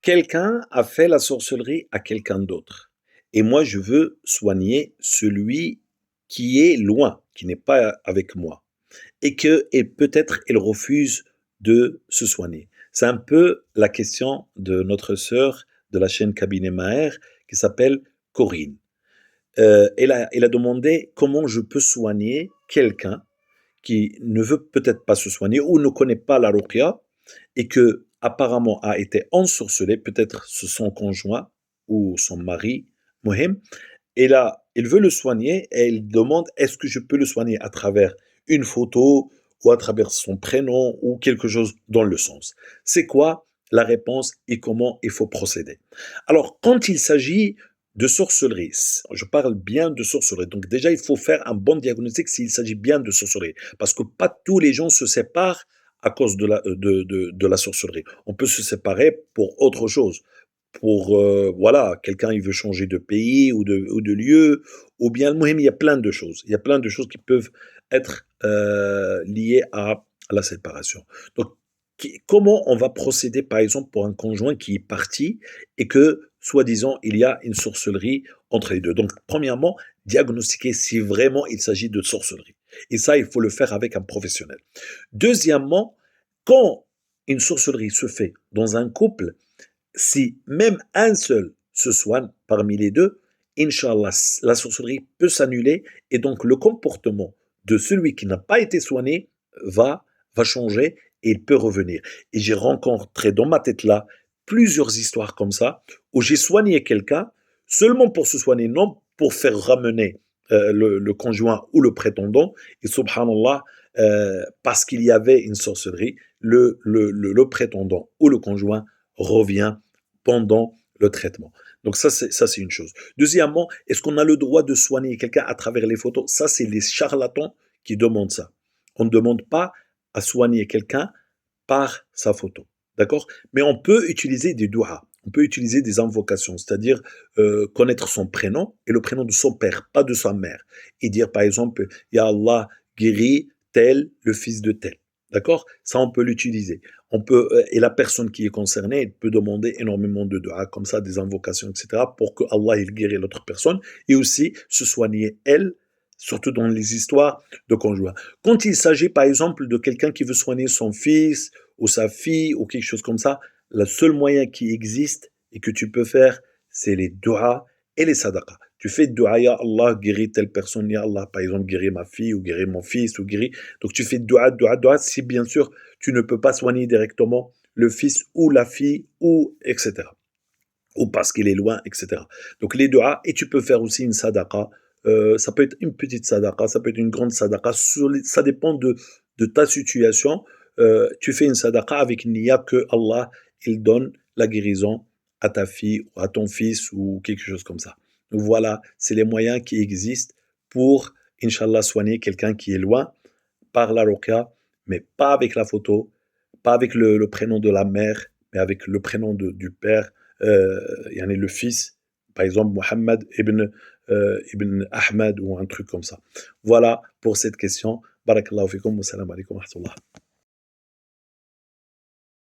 Quelqu'un a fait la sorcellerie à quelqu'un d'autre et moi je veux soigner celui qui est loin, qui n'est pas avec moi et peut-être il refuse de se soigner. C'est un peu la question de notre sœur de la chaîne Cabinet Maher qui s'appelle Corinne. Elle a demandé comment je peux soigner quelqu'un qui ne veut peut-être pas se soigner ou ne connaît pas la ruqya et que apparemment a été ensorcelé, peut-être son conjoint ou son mari, Mohim, et là, il veut le soigner et il demande est-ce que je peux le soigner à travers une photo ou à travers son prénom ou quelque chose dans le sens. C'est quoi la réponse et comment il faut procéder? Alors, quand il s'agit de sorcellerie, je parle bien de sorcellerie. Donc déjà, il faut faire un bon diagnostic s'il s'agit bien de sorcellerie. Parce que pas tous les gens se séparent à cause de la sorcellerie. On peut se séparer pour autre chose pour voilà, quelqu'un il veut changer de pays ou de lieu, ou bien le muhim, il y a plein de choses. Il y a plein de choses qui peuvent être liées à la séparation. Donc, comment on va procéder, par exemple, pour un conjoint qui est parti et que, soi-disant, il y a une sorcellerie entre les deux. Donc, premièrement, diagnostiquer si vraiment il s'agit de sorcellerie. Et ça, il faut le faire avec un professionnel. Deuxièmement, quand une sorcellerie se fait dans un couple, si même un seul se soigne parmi les deux, Inch'Allah, la sorcellerie peut s'annuler et donc le comportement de celui qui n'a pas été soigné va, va changer et il peut revenir. Et j'ai rencontré dans ma tête là plusieurs histoires comme ça où j'ai soigné quelqu'un seulement pour se soigner, non pour faire ramener le conjoint ou le prétendant. Et subhanallah, parce qu'il y avait une sorcellerie, le prétendant ou le conjoint revient pendant le traitement. Donc ça, c'est une chose. Deuxièmement, est-ce qu'on a le droit de soigner quelqu'un à travers les photos? Ça, c'est les charlatans qui demandent ça. On ne demande pas à soigner quelqu'un par sa photo. D'accord? Mais on peut utiliser des douas. On peut utiliser des invocations, c'est-à-dire connaître son prénom et le prénom de son père, pas de sa mère. Et dire par exemple, Ya Allah, guéris tel, le fils de tel. D'accord? Ça, on peut l'utiliser. On peut, et la personne qui est concernée, elle peut demander énormément de dua, comme ça, des invocations, etc., pour que Allah il guérisse l'autre personne et aussi se soigner elle, surtout dans les histoires de conjoints. Quand il s'agit, par exemple, de quelqu'un qui veut soigner son fils ou sa fille ou quelque chose comme ça, le seul moyen qui existe et que tu peux faire, c'est les du'as et les sadaqas. Tu fais dua, ya Allah, guéris telle personne, ya Allah, par exemple, guéris ma fille ou guéris mon fils ou guéris. Donc tu fais dua, dua, dua, si bien sûr tu ne peux pas soigner directement le fils ou la fille ou etc. Ou parce qu'il est loin, etc. Donc les duas, et tu peux faire aussi une sadaqa. Ça peut être une petite sadaqa, ça peut être une grande sadaqa, ça dépend de ta situation. Tu fais une sadaqa avec une niya que Allah il donne la guérison à ta fille ou à ton fils ou quelque chose comme ça. Donc voilà, c'est les moyens qui existent pour, Inch'Allah, soigner quelqu'un qui est loin par la ruqya, mais pas avec la photo, pas avec le prénom de la mère, mais avec le prénom du père, yani le fils, par exemple Mohammed ibn Ahmed ou un truc comme ça. Voilà pour cette question. Barakallahu fikum wa salam alaikum wa rahmatullah.